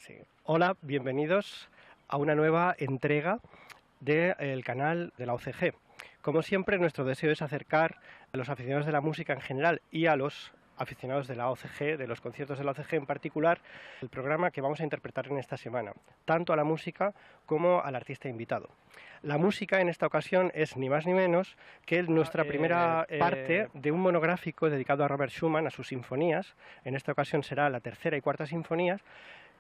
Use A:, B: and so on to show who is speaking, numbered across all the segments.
A: Sí. Hola, bienvenidos a una nueva entrega del canal de la OCG. Como siempre, nuestro deseo es acercar a los aficionados de la música en general y a los aficionados de la OCG, de los conciertos de la OCG en particular, el programa que vamos a interpretar en esta semana, tanto a la música como al artista invitado. La música en esta ocasión es ni más ni menos que nuestra primera parte de un monográfico dedicado a Robert Schumann, a sus sinfonías. En esta ocasión será la tercera y cuarta sinfonías,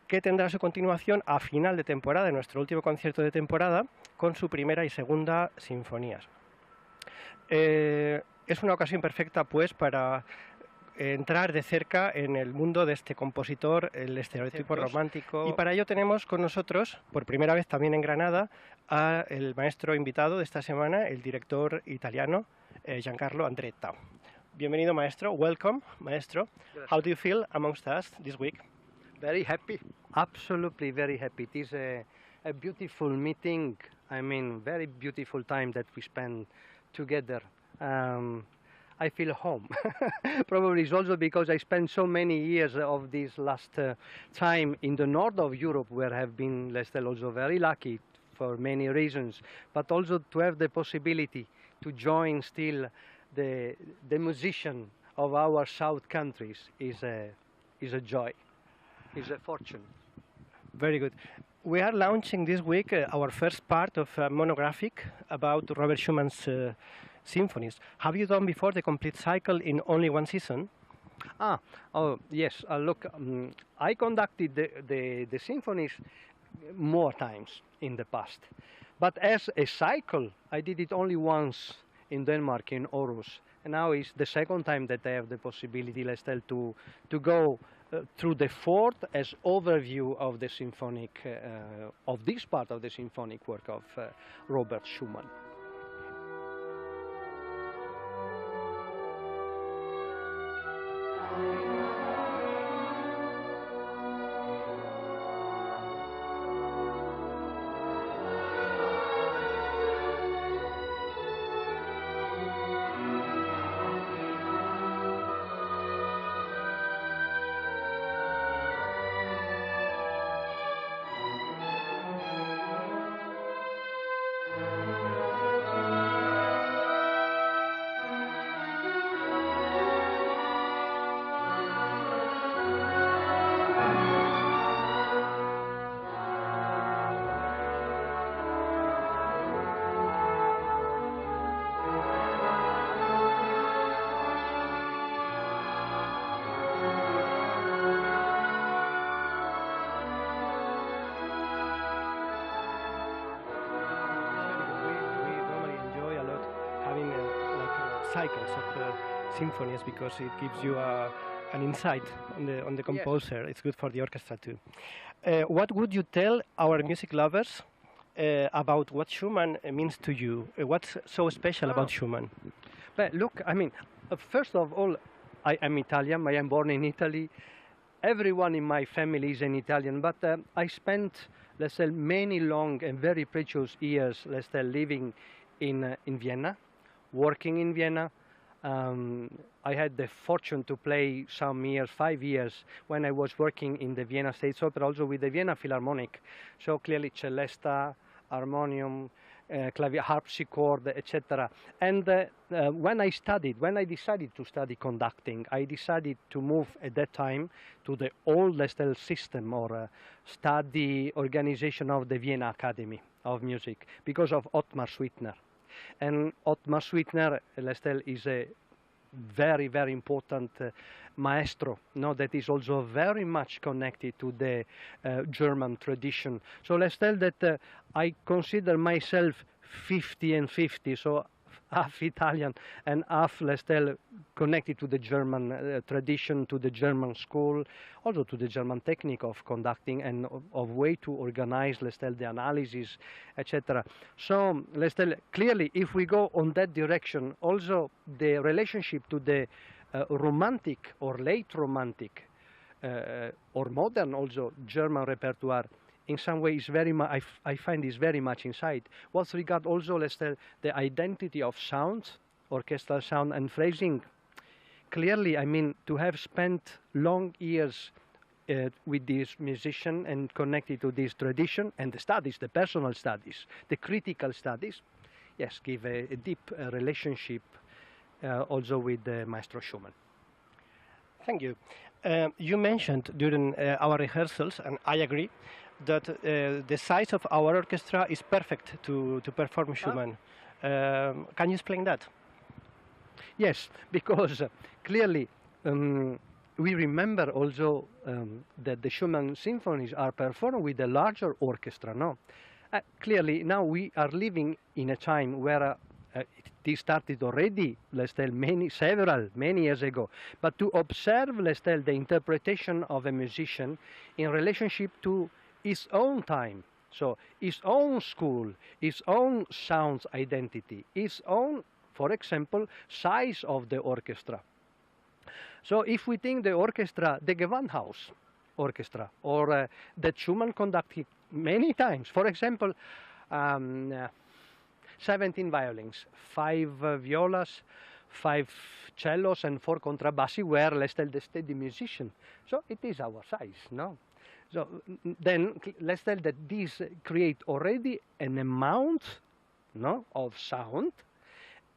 A: que tendrá su continuación a final de temporada, en nuestro último concierto de temporada, con su primera y segunda sinfonías. Es una ocasión perfecta, pues, para entrar de cerca en el mundo de este compositor, el estereotipo romántico. Y para ello tenemos con nosotros, por primera vez también en Granada, al maestro invitado de esta semana, el director italiano Giancarlo Andretta. Bienvenido, maestro. Welcome, maestro.
B: Gracias.
A: How do you feel amongst us this week?
B: Very happy, absolutely very happy. It is a beautiful meeting. I mean, very beautiful time that we spend together. I feel home. Probably it's also because I spent so many years of this last time in the north of Europe, where I have been, let's say, also very lucky for many reasons, but also to have the possibility to join still the musician of our south countries is a joy. Is a fortune.
A: Very good. We are launching this week our first part of a monographic about Robert Schumann's symphonies. Have you done before the complete cycle in only one season?
B: Oh yes. Look, I conducted the symphonies more times in the past, but as a cycle, I did it only once in Denmark, in Aarhus, and now it's the second time that I have the possibility, let's tell, to go through the fourth as overview of the symphonic, of this part of the symphonic work of Robert Schumann.
A: Cycles of symphonies, because it gives you an insight on the composer. Yes. It's good for the orchestra too. What would you tell our music lovers about what Schumann means to you? What's so special about Schumann?
B: But look, I mean, first of all, I am Italian. I am born in Italy. Everyone in my family is an Italian, but I spent, let's say, many long and very precious years, let's say, living in Vienna, working in Vienna. I had the fortune to play some years, 5 years, when I was working in the Vienna State Opera, also with the Vienna Philharmonic. So clearly celesta, harmonium, clavier, harpsichord, etc. And when I decided to study conducting, I decided to move at that time to the old, let's say, system or study organization of the Vienna Academy of Music, because of Ottmar Suitner. And Ottmar Suitner, let's tell, is a very, very important maestro, no, that is also very much connected to the German tradition. So let's tell that I consider myself 50 and 50, so half Italian and half, let's tell, connected to the German tradition, to the German school, also to the German technique of conducting and of way to organize, let's tell, the analysis, etc. So let's tell, clearly, if we go on that direction, also the relationship to the romantic or late romantic or modern also German repertoire in some way is very much, I find is very much inside. With regard also, let's say, the identity of sound, orchestral sound and phrasing, clearly, I mean, to have spent long years with this musician and connected to this tradition and the studies, the personal studies, the critical studies, yes, give a deep relationship also with Maestro Schumann.
A: Thank you. You mentioned during our rehearsals, and I agree, that the size of our orchestra is perfect to perform Schumann. Can you explain that?
B: Yes, because clearly we remember also that the Schumann symphonies are performed with a larger orchestra, no? Clearly now we are living in a time where this started already, let's tell, many years ago. But to observe, let's tell, the interpretation of a musician in relationship to his own time, so his own school, his own sound identity, his own, for example, size of the orchestra. So if we think the orchestra, the Gewandhaus orchestra, or that Schumann conducted many times, for example, 17 violins, 5 violas, 5 cellos, and 4 contrabassi were, let's tell, the steady musician. So it is our size, no? So then let's tell that these create already an amount, no, of sound,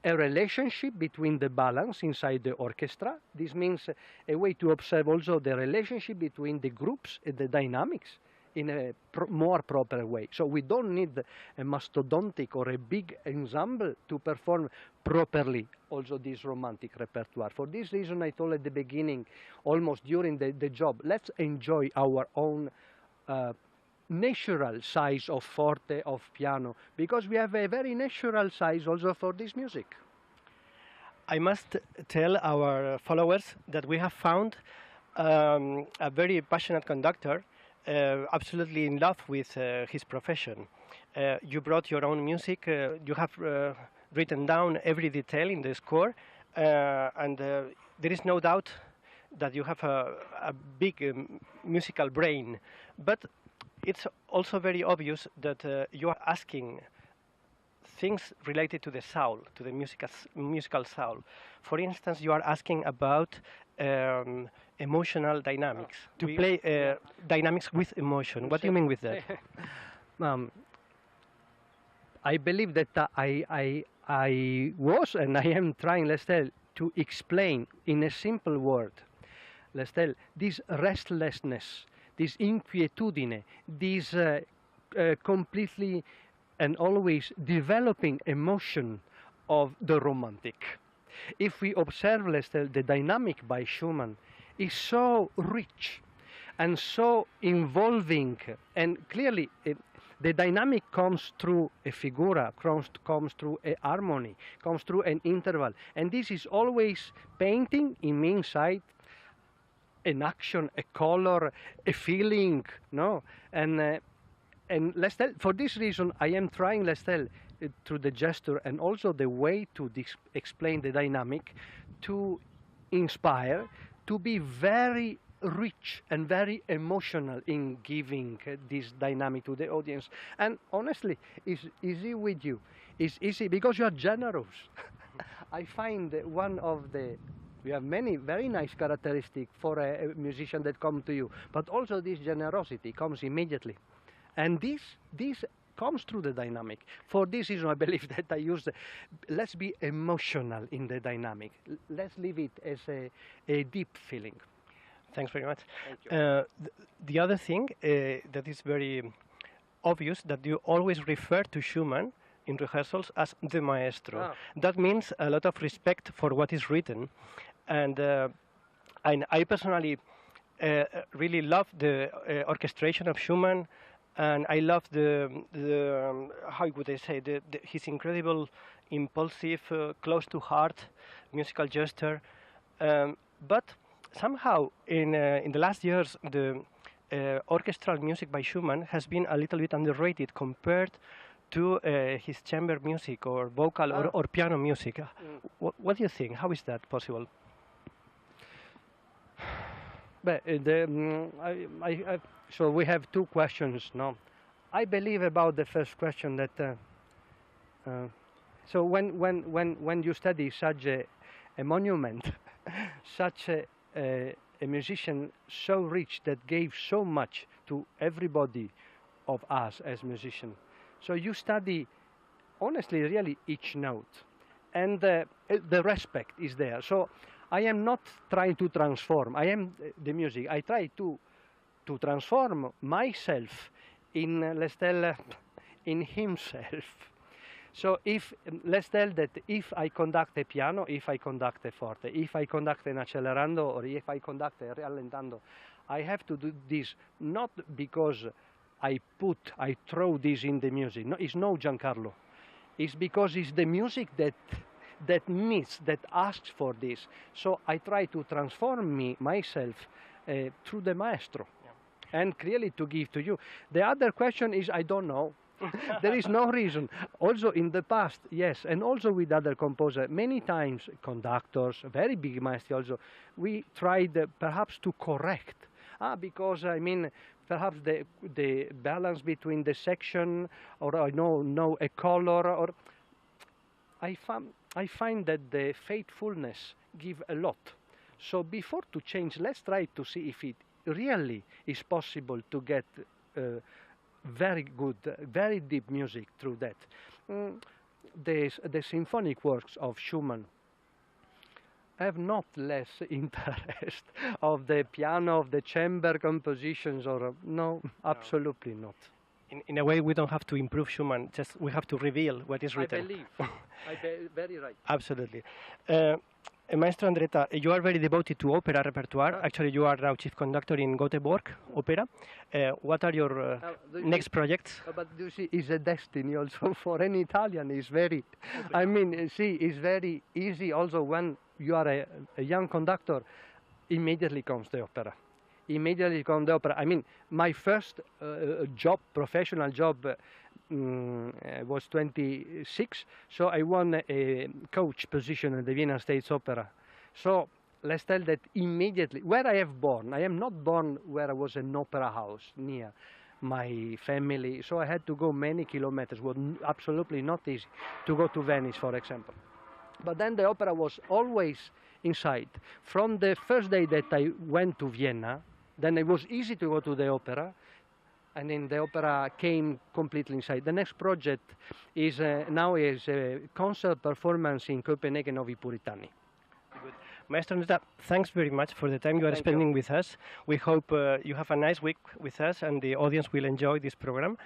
B: a relationship between the balance inside the orchestra. This means a way to observe also the relationship between the groups and the dynamics in a more proper way. So we don't need a mastodontic or a big ensemble to perform properly also this romantic repertoire. For this reason, I told at the beginning, almost during the job, let's enjoy our own natural size of forte, of piano, because we have a very natural size also for this music.
A: I must tell our followers that we have found a very passionate conductor, absolutely in love with his profession. You brought your own music, you have written down every detail in the score, and there is no doubt that you have a big musical brain. But it's also very obvious that you are asking things related to the soul, to the musical soul. For instance, you are asking about emotional dynamics, to play dynamics with emotion. What do you mean with that?
B: I believe that I was and I am trying, let's tell, to explain in a simple word, let's tell, this restlessness, this inquietudine, this completely and always developing emotion of the romantic. If we observe, let's tell, the dynamic by Schumann is so rich and so involving, and clearly the dynamic comes through a figura, comes through a harmony, comes through an interval, and this is always painting in inside an action, a color, a feeling, no? And let's tell, for this reason, I am trying, let's tell, through the gesture and also the way to explain the dynamic, to inspire, to be very rich and very emotional in giving this dynamic to the audience. And honestly, it's easy with you. It's easy because you are generous. I find one of the, we have many very nice characteristics for a musician that come to you, but also this generosity comes immediately. And this comes through the dynamic. For this reason, I believe that I use, let's be emotional in the dynamic. Let's leave it as a deep feeling.
A: Thanks very much.
B: Thank you.
A: The other thing that is very obvious, that you always refer to Schumann in rehearsals as the maestro.
B: Ah.
A: That means a lot of respect for what is written. And I personally really love the orchestration of Schumann, and I love the how would I say, his incredible, impulsive, close to heart musical gesture. But somehow in the last years, the orchestral music by Schumann has been a little bit underrated compared to his chamber music or vocal or piano music. What do you think? How is that possible?
B: But so we have two questions now. I believe about the first question that so when you study such a monument, such a a musician so rich that gave so much to everybody of us as musicians. So you study, honestly, really each note. And the respect is there. So I am not trying to transform. I am the music. I try to transform myself in, let's tell, in himself. So if, let's tell that if I conduct a piano, if I conduct a forte, if I conduct an accelerando, or if I conduct a rallentando, I have to do this not because I throw this in the music. No, it's no Giancarlo. It's because it's the music that needs, that asks for this. So I try to transform myself through the maestro, and clearly to give to you. The other question is, I don't know. There is no reason. Also in the past, yes, and also with other composers, many times conductors, very big maestri also, we tried perhaps to correct. Because I mean, perhaps the balance between the section, or I know a color, or I find that the faithfulness give a lot. So before to change, let's try to see if it really is possible to get very good, very deep music through that. The symphonic works of Schumann have not less interest of the piano, of the chamber compositions, or no, absolutely not.
A: In a way, we don't have to improve Schumann, just we have to reveal what is written.
B: I believe. Very right.
A: Absolutely. Maestro Andretta, you are very devoted to opera repertoire. Actually, you are now chief conductor in Göteborg Opera. What are your next projects?
B: But you see, it's a destiny also for an Italian. It's very, I mean, see, it's very easy also when you are a young conductor, immediately comes the opera. Immediately comes the opera. I mean, my first job, professional job, was 26, so I won a coach position at the Vienna State Opera. So let's tell that immediately, where I have born, I am not born where I was an opera house near my family, so I had to go many kilometers. It was absolutely not easy to go to Venice, for example. But then the opera was always inside. From the first day that I went to Vienna, then it was easy to go to the opera, and then the opera came completely inside. The next project is now is a concert performance in Copenhagen of I Puritani.
A: Good. Maestro Andretta, thanks very much for the time you are spending with us. We hope you have a nice week with us and the audience will enjoy this program.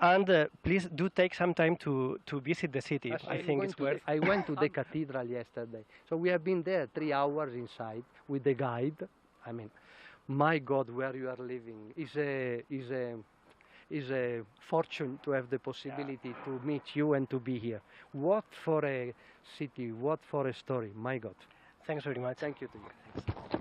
A: And please do take some time to visit the city. I think it's worth.
B: I went to the cathedral yesterday. So we have been there 3 hours inside with the guide. I mean, my God, where you are living is a fortune to have the possibility to meet you and to be here. What for a city, what for a story, my God.
A: Thanks very much.
B: Thank you to you. Thanks.